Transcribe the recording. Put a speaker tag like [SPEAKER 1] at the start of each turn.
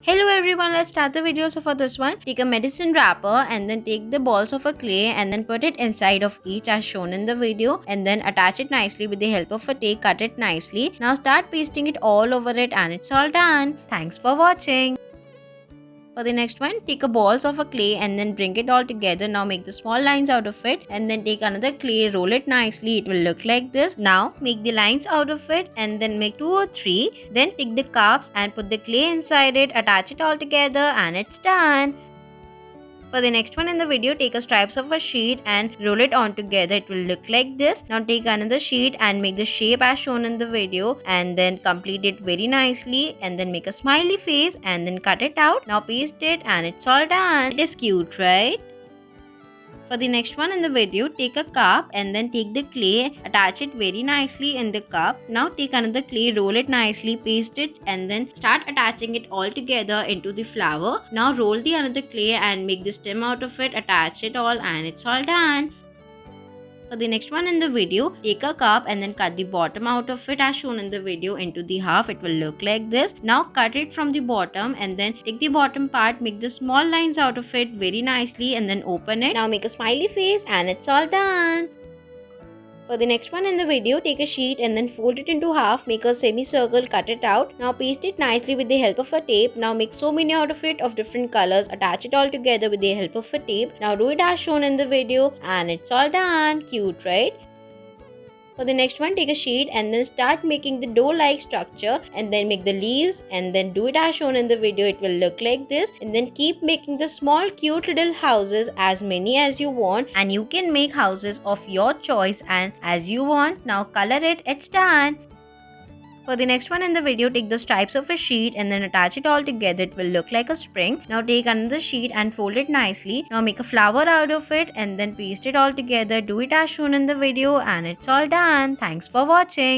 [SPEAKER 1] Hello everyone, let's start the video. So for this one, take a medicine wrapper and then take the balls of a clay and then put it inside of each as shown in the video and then attach it nicely with the help of a tape, cut it nicely. Now start pasting it all over it and it's all done. Thanks for watching. For the next one, take a balls of a clay and then bring it all together. Now make the small lines out of it and then take another clay, roll it nicely. It will look like this. Now make the lines out of it and then make 2 or 3. Then take the cups and put the clay inside it, attach it all together and it's done. For the next one in the video, take a stripes of a sheet and roll it on together. It will look like this. Now take another sheet and make the shape as shown in the video and then complete it very nicely and then make a smiley face and then cut it out. Now paste it and it's all done. It is cute, right? For the next one in the video, take a cup and then take the clay, attach it very nicely in the cup. Now take another clay, roll it nicely, paste it and then start attaching it all together into the flower. Now roll the another clay and make the stem out of it, attach it all and it's all done. For the next one in the video, take a cup and then cut the bottom out of it as shown in the video into the half. It will look like this. Now cut it from the bottom and then take the bottom part, make the small lines out of it very nicely and then open it. Now make a smiley face and it's all done. For the next one in the video, take a sheet and then fold it into half, make a semicircle, cut it out. Now paste it nicely with the help of a tape. Now make so many out of it of different colors, attach it all together with the help of a tape. Now do it as shown in the video and it's all done. Cute, right? For the next one, take a sheet and then start making the dough-like structure and then make the leaves and then do it as shown in the video. It will look like this and then keep making the small cute little houses as many as you want and you can make houses of your choice and as you want. Now color it, it's done. For the next one in the video, take the stripes of a sheet and then attach it all together. It will look like a spring. Now take another sheet and fold it nicely. Now make a flower out of it and then paste it all together. Do it as shown in the video and it's all done. Thanks for watching.